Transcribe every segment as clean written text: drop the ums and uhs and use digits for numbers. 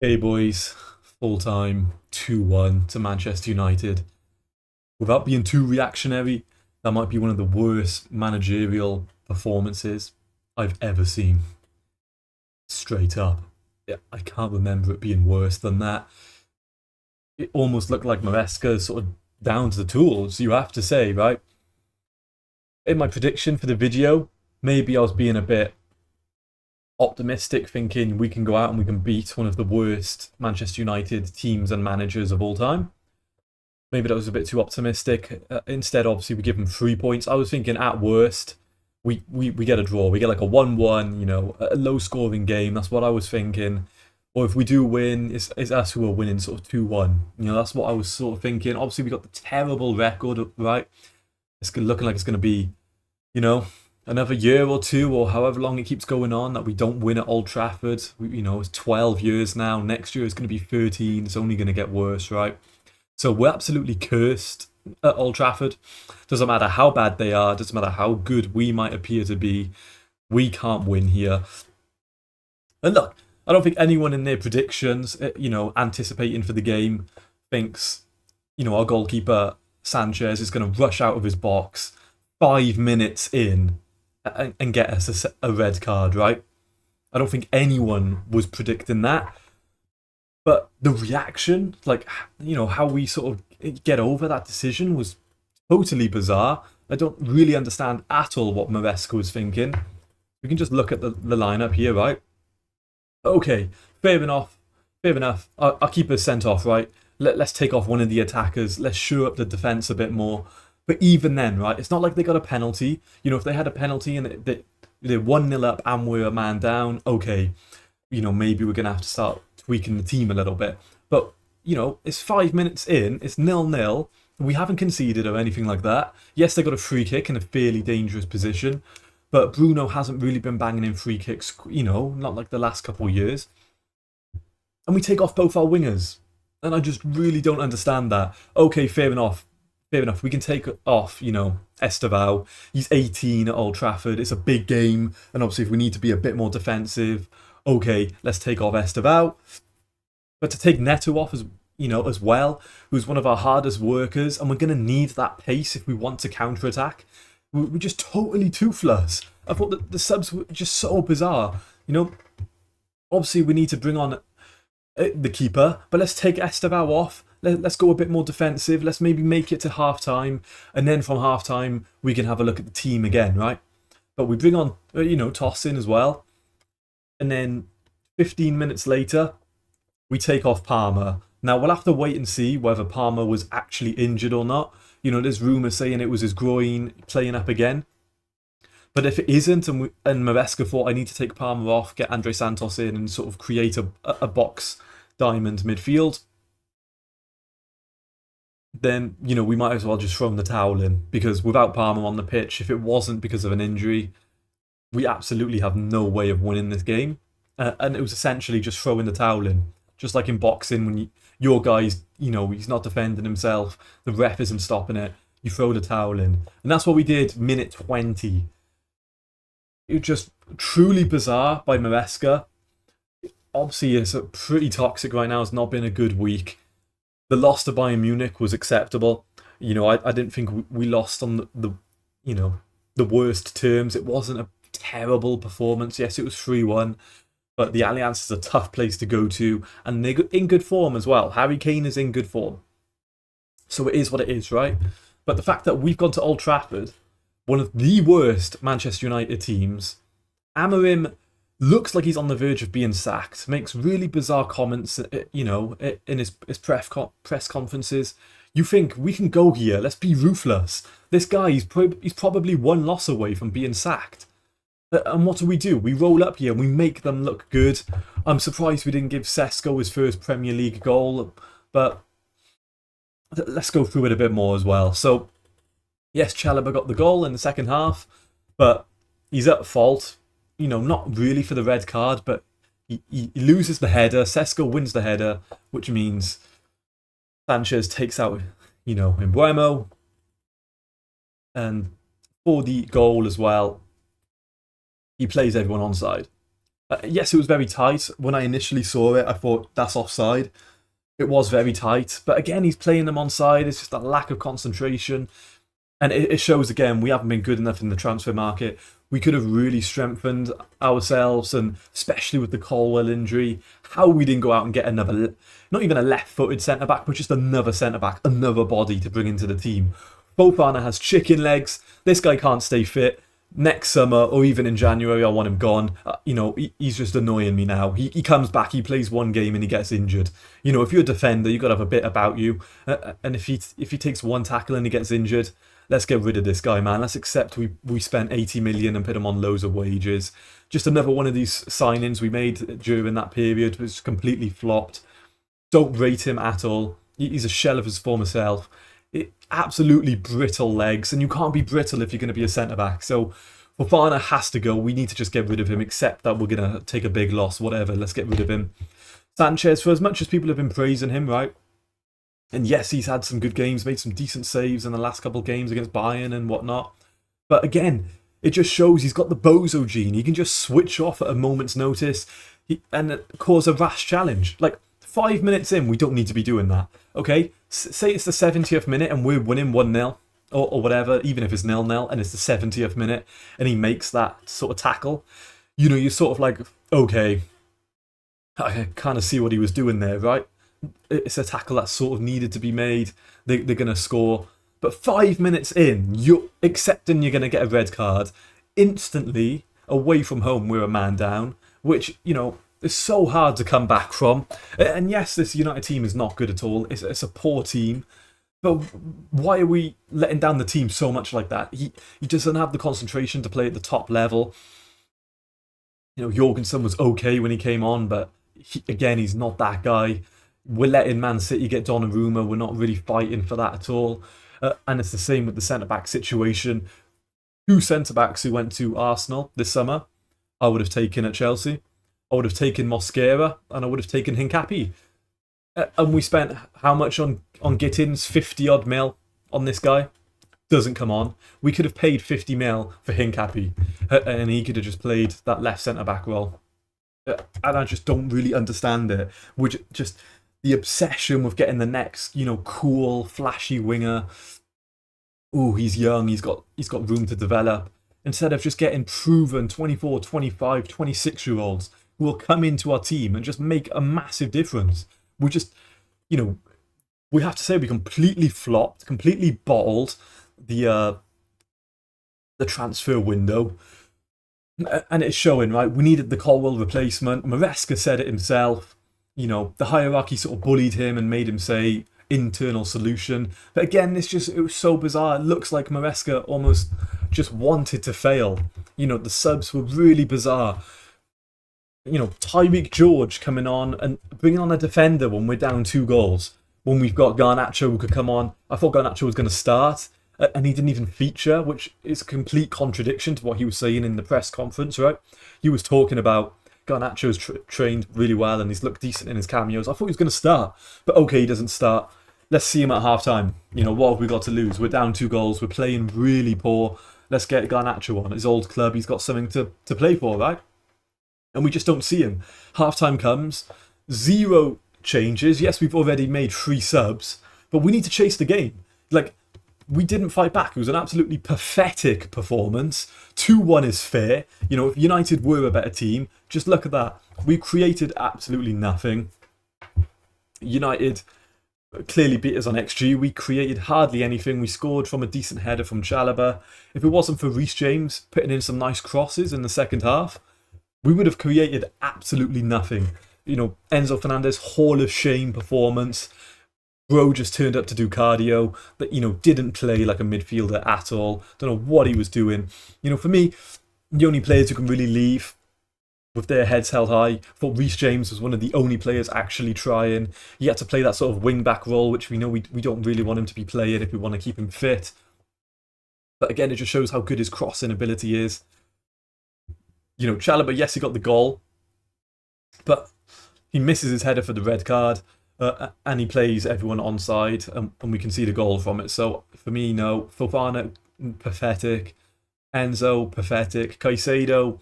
Hey boys, full time 2-1 to Manchester United. Without being too reactionary, that might be one of the worst managerial performances I've ever seen. Straight up. Yeah, I can't remember it being worse than that. It almost looked like Maresca sort of down to the tools, you have to say, right? In my prediction for the video, maybe I was being a bit optimistic, thinking we can go out and we can beat one of the worst Manchester United teams and managers of all time. Maybe that was a bit too optimistic. Instead, obviously, we give them 3 points. I was thinking at worst, we get a draw. We get like a 1-1, a low scoring game. That's what I was thinking. Or if we do win, it's us who are winning sort of 2-1. That's what I was sort of thinking. Obviously, we got the terrible record, right? It's looking like it's going to be, another year or two or however long it keeps going on that we don't win at Old Trafford. It's 12 years now. Next year it's going to be 13. It's only going to get worse, right? So we're absolutely cursed at Old Trafford. Doesn't matter how bad they are, doesn't matter how good we might appear to be, we can't win here. And look, I don't think anyone in their predictions, anticipating for the game, thinks, our goalkeeper Sanchez is going to rush out of his box 5 minutes in and get us a red card, right? I don't think anyone was predicting that. But the reaction, how we sort of get over that decision was totally bizarre. I don't really understand at all what Maresca was thinking. We can just look at the lineup here, right? Okay, fair enough. Fair enough. Our keeper's sent off, right? Let's take off one of the attackers. Let's shore up the defence a bit more. But even then, right, it's not like they got a penalty. If they had a penalty and they're 1-0 up and we're a man down, okay, maybe we're going to have to start tweaking the team a little bit. But, it's 5 minutes in, it's 0-0, we haven't conceded or anything like that. Yes, they got a free kick in a fairly dangerous position, but Bruno hasn't really been banging in free kicks, not like the last couple of years. And we take off both our wingers. And I just really don't understand that. Okay, fair enough. Fair enough. We can take off, Estevao. He's 18 at Old Trafford. It's a big game. And obviously, if we need to be a bit more defensive, okay, let's take off Estevao. But to take Neto off as well, who's one of our hardest workers, and we're going to need that pace if we want to counter-attack. We're just totally toothless. I thought that the subs were just so bizarre. Obviously, we need to bring on the keeper, but let's take Estevao off. Let's go a bit more defensive. Let's maybe make it to half-time. And then from half-time, we can have a look at the team again, right? But we bring on, Tosin as well. And then 15 minutes later, we take off Palmer. Now, we'll have to wait and see whether Palmer was actually injured or not. There's rumours saying it was his groin playing up again. But if it isn't, and Maresca thought I need to take Palmer off, get Andre Santos in and sort of create a box diamond midfield, then, we might as well just throw the towel in. Because without Palmer on the pitch, if it wasn't because of an injury, we absolutely have no way of winning this game. And it was essentially just throwing the towel in. Just like in boxing, when your guy's, he's not defending himself, the ref isn't stopping it, you throw the towel in. And that's what we did, minute 20. It was just truly bizarre by Maresca. Obviously, it's pretty toxic right now. It's not been a good week. The loss to Bayern Munich was acceptable. I didn't think we lost on the worst terms. It wasn't a terrible performance. Yes, it was 3-1. But the Allianz is a tough place to go to. And they're in good form as well. Harry Kane is in good form. So it is what it is, right? But the fact that we've gone to Old Trafford, one of the worst Manchester United teams, Amorim looks like he's on the verge of being sacked, makes really bizarre comments, in his press conferences. You think, we can go here, let's be ruthless. This guy, he's probably one loss away from being sacked. And what do? We roll up here and we make them look good. I'm surprised we didn't give Sesko his first Premier League goal, but let's go through it a bit more as well. So, yes, Chalobah got the goal in the second half, but he's at fault. Not really for the red card, but he loses the header. Sesko wins the header, which means Sanchez takes out, Embuemo. And for the goal as well, he plays everyone onside. Yes, it was very tight. When I initially saw it, I thought that's offside. It was very tight. But again, he's playing them onside. It's just that lack of concentration. And it shows again, we haven't been good enough in the transfer market. We could have really strengthened ourselves, and especially with the Colwell injury, how we didn't go out and get another, not even a left-footed centre-back, but just another centre-back, another body to bring into the team. Fofana has chicken legs. This guy can't stay fit. Next summer or even in January, I want him gone. He's just annoying me now. He comes back, he plays one game and he gets injured. If you're a defender, you've got to have a bit about you. And if he takes one tackle and he gets injured, let's get rid of this guy, man. Let's accept we spent 80 million and put him on loads of wages. Just another one of these signings we made during that period was completely flopped. Don't rate him at all. He's a shell of his former self. Absolutely brittle legs, and you can't be brittle if you're going to be a centre-back. So Fofana has to go. We need to just get rid of him, accept that we're going to take a big loss, whatever. Let's get rid of him. Sanchez, for as much as people have been praising him, right? And yes, he's had some good games, made some decent saves in the last couple of games against Bayern and whatnot. But again, it just shows he's got the bozo gene. He can just switch off at a moment's notice and cause a rash challenge. Like, 5 minutes in, we don't need to be doing that. Okay? Say it's the 70th minute and we're winning 1-0 or whatever, even if it's 0-0 and it's the 70th minute and he makes that sort of tackle. You're sort of like, okay, I kind of see what he was doing there, right? It's a tackle that sort of needed to be made. They're going to score. But 5 minutes in, you're accepting you're going to get a red card. Instantly, away from home, we're a man down, which, it's so hard to come back from. And yes, this United team is not good at all. It's a poor team. But why are we letting down the team so much like that? He just doesn't have the concentration to play at the top level. Jorgensen was okay when he came on, but he's not that guy. We're letting Man City get Donnarumma. We're not really fighting for that at all. And it's the same with the centre-back situation. 2 centre-backs who went to Arsenal this summer, I would have taken at Chelsea. I would have taken Mosquera and I would have taken Hincapié. And we spent how much on Gittins? 50 odd mil on this guy. Doesn't come on. We could have paid 50 mil for Hincapié and he could have just played that left centre-back role. And I just don't really understand it. Which just the obsession with getting the next, cool, flashy winger. Ooh, he's young, he's got room to develop. Instead of just getting proven 24, 25, 26-year-olds who will come into our team and just make a massive difference. We just, we have to say we completely flopped, completely bottled the transfer window. And it's showing, right? We needed the Colwell replacement. Maresca said it himself. The hierarchy sort of bullied him and made him say internal solution. But again, it was so bizarre. It looks like Maresca almost just wanted to fail. The subs were really bizarre. Tyreek George coming on and bringing on a defender when we're down 2 goals. When we've got Garnacho who could come on. I thought Garnacho was going to start and he didn't even feature, which is a complete contradiction to what he was saying in the press conference, right? He was talking about Garnacho's trained really well and he's looked decent in his cameos. I thought he was going to start, but okay, he doesn't start. Let's see him at half-time. What have we got to lose? We're down 2 goals. We're playing really poor. Let's get Garnacho on. His old club, he's got something to play for, right? And we just don't see him. Half-time comes, 0 changes. Yes, we've already made 3 subs, but we need to chase the game. We didn't fight back. It was an absolutely pathetic performance. 2-1 is fair. If United were a better team, just look at that. We created absolutely nothing. United clearly beat us on XG. We created hardly anything. We scored from a decent header from Chalobah. If it wasn't for Reece James putting in some nice crosses in the second half, we would have created absolutely nothing. Enzo Fernandez, Hall of Shame performance. Bro just turned up to do cardio, but, didn't play like a midfielder at all. Don't know what he was doing. For me, the only players who can really leave with their heads held high, I thought Reece James was one of the only players actually trying. He had to play that sort of wing-back role, which we know we don't really want him to be playing if we want to keep him fit. But again, it just shows how good his crossing ability is. Chalobah, yes, he got the goal, but he misses his header for the red card. And he plays everyone onside, and we can see the goal from it. So for me, no. Fofana, pathetic. Enzo, pathetic. Caicedo,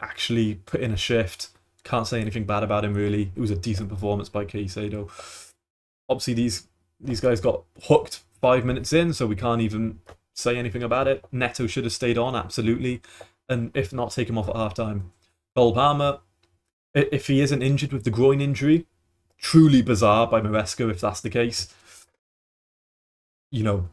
actually put in a shift. Can't say anything bad about him, really. It was a decent performance by Caicedo. Obviously, these guys got hooked 5 minutes in, so we can't even say anything about it. Neto should have stayed on, absolutely. And if not, take him off at half-time. Cole Palmer, if he isn't injured with the groin injury, truly bizarre by Maresca if that's the case. You know,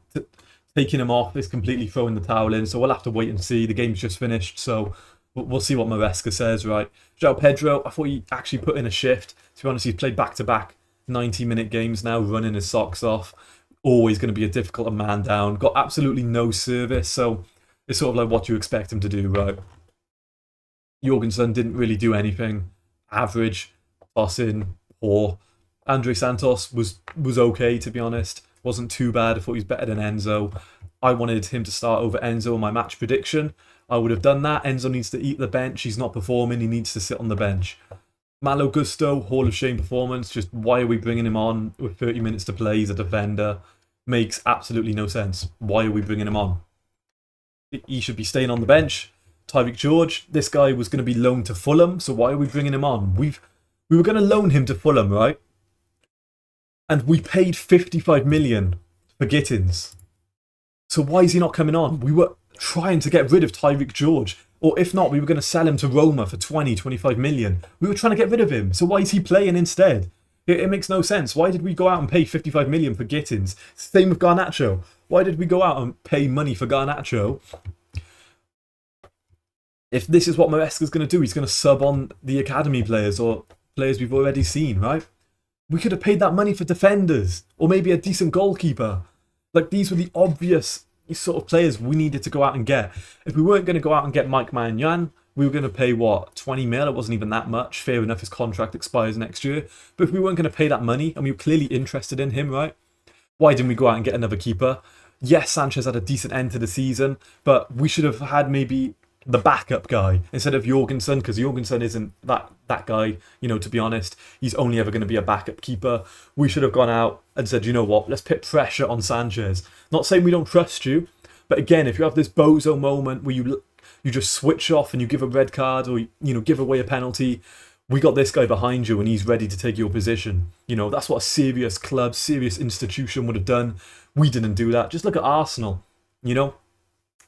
taking him off is completely throwing the towel in, so we'll have to wait and see. The game's just finished, so we'll see what Maresca says, right? João Pedro, I thought he actually put in a shift. To be honest, he's played back-to-back 90-minute games now, running his socks off. Always going to be a difficult man down. Got absolutely no service, so it's sort of like what you expect him to do, right? Jorgensen didn't really do anything. Average, tossing, poor. Andre Santos was okay, to be honest. Wasn't too bad. I thought he was better than Enzo. I wanted him to start over Enzo in my match prediction. I would have done that. Enzo needs to eat the bench. He's not performing. He needs to sit on the bench. Malo Gusto, Hall of Shame performance. Just why are we bringing him on with 30 minutes to play? He's a defender. Makes absolutely no sense. Why are we bringing him on? He should be staying on the bench. Tyreek George, this guy was going to be loaned to Fulham, so why are we bringing him on? We were going to loan him to Fulham, right? And we paid 55 million for Gittins. So why is he not coming on? We were trying to get rid of Tyreek George. Or if not, we were going to sell him to Roma for 20, 25 million. We were trying to get rid of him. So why is he playing instead? It makes no sense. Why did we go out and pay 55 million for Gittins? Same with Garnacho. Why did we go out and pay money for Garnacho? If this is what Maresca's going to do, he's going to sub on the academy players or players we've already seen, right? We could have paid that money for defenders or maybe a decent goalkeeper. Like, these were the obvious sort of players we needed to go out and get. If we weren't going to go out and get Mike Maignan, we were going to pay, what, 20 mil? It wasn't even that much. Fair enough, his contract expires next year. But if we weren't going to pay that money and we were clearly interested in him, right? Why didn't we go out and get another keeper? Yes, Sanchez had a decent end to the season, but we should have had maybe the backup guy instead of Jorgensen, because Jorgensen isn't that guy, you know, to be honest. He's only ever going to be a backup keeper. We should have gone out and said, you know what, let's put pressure on Sanchez. Not saying we don't trust you, but again, if you have this bozo moment where you just switch off and you give a red card or, you know, give away a penalty, we got this guy behind you and he's ready to take your position. You know, that's what a serious club, serious institution would have done. We didn't do that. Just look at Arsenal, you know.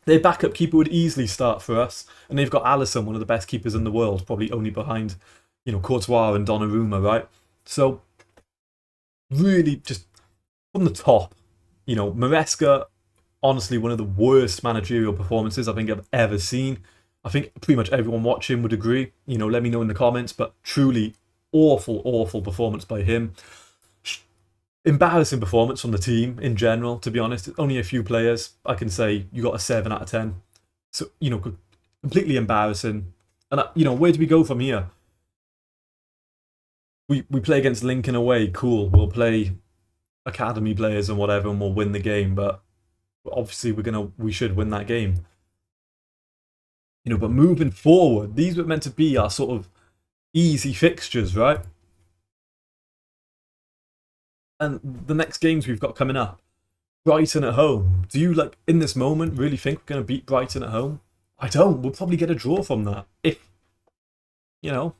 Their backup keeper would easily start for us, and they've got Alisson, one of the best keepers in the world, probably only behind, you know, Courtois and Donnarumma, right? So, really, just from the top, you know, Maresca, honestly, one of the worst managerial performances I think I've ever seen. I think pretty much everyone watching would agree. You know, let me know in the comments, but truly awful, awful performance by him. Embarrassing performance from the team in general, to be honest. Only a few players. I can say you got a 7 out of 10. So, you know, completely embarrassing. And, you know, where do we go from here? We play against Lincoln away, cool. We'll play academy players and whatever, and we'll win the game. But obviously, we should win that game. You know, but moving forward, these were meant to be our sort of easy fixtures, right? And the next games we've got coming up, Brighton at home. Do you, like, in this moment, really think we're going to beat Brighton at home? I don't. We'll probably get a draw from that. If, you know.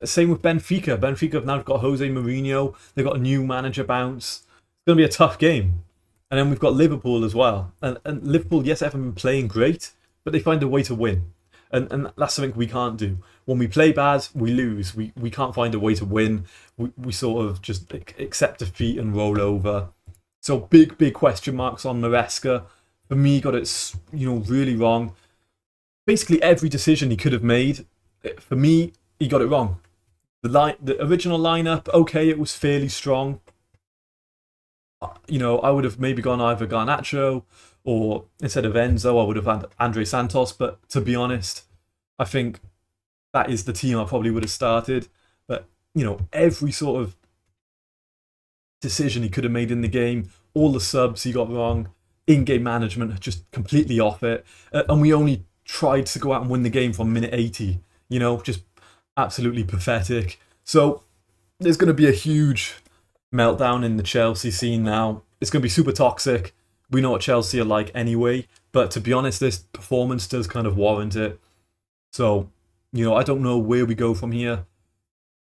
Same with Benfica. Benfica have now got Jose Mourinho. They've got a new manager bounce. It's going to be a tough game. And then we've got Liverpool as well. And Liverpool, yes, haven't been playing great, but they find a way to win. And that's something we can't do. When we play bad, we lose. We can't find a way to win. We sort of just accept defeat and roll over. So big question marks on Maresca. For me, got it, you know, really wrong. Basically every decision he could have made, for me, he got it wrong. The original lineup, okay, it was fairly strong. You know, I would have maybe gone either Garnacho or instead of Enzo, I would have had Andre Santos. But to be honest, I think that is the team I probably would have started. But, you know, every sort of decision he could have made in the game, all the subs he got wrong, in-game management just completely off it. And we only tried to go out and win the game from minute 80. You know, just absolutely pathetic. So there's going to be a huge meltdown in the Chelsea scene now. It's going to be super toxic. We know what Chelsea are like anyway, but to be honest, this performance does kind of warrant it. So, I don't know where we go from here.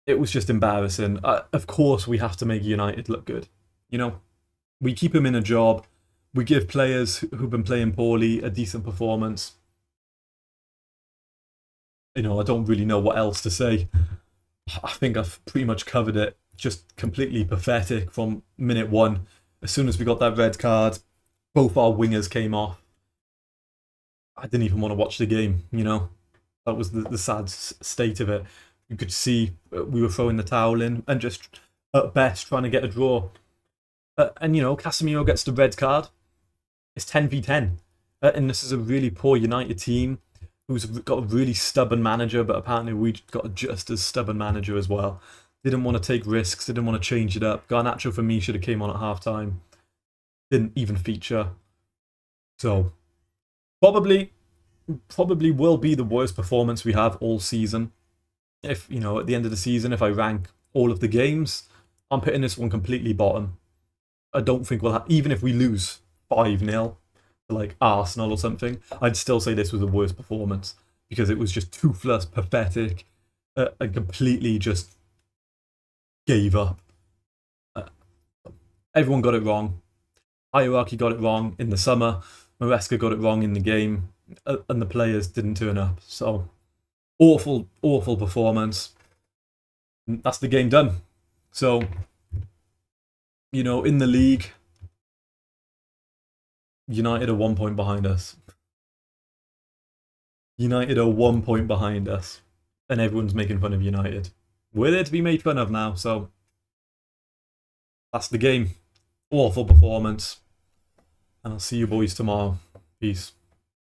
It was just embarrassing. Of course, we have to make United look good. We keep them in a job. We give players who've been playing poorly a decent performance. I don't really know what else to say. I think I've pretty much covered it. Just completely pathetic from minute one. As soon as we got that red card, both our wingers came off. I didn't even want to watch the game, That was the sad state of it. You could see we were throwing the towel in and just, at best, trying to get a draw. And, Casemiro gets the red card. It's 10v10. And this is a really poor United team who's got a really stubborn manager, but apparently we got a just as stubborn manager as well. Didn't want to take risks, didn't want to change it up. Garnacho, for me, should have came on at half-time. Didn't even feature. So, probably will be the worst performance we have all season. If, at the end of the season, if I rank all of the games, I'm putting this one completely bottom. I don't think we'll have, even if we lose 5-0 to like Arsenal or something, I'd still say this was the worst performance because it was just toothless, pathetic, and completely just gave up. Everyone got it wrong. Hierarchy got it wrong in the summer. Maresca got it wrong in the game, and the players didn't turn up. So, awful performance. That's the game done. So, in the league, United are 1 point behind us. United are 1 point behind us. And everyone's making fun of United. We're there to be made fun of now, so that's the game. Awful performance. And I'll see you boys tomorrow. Peace.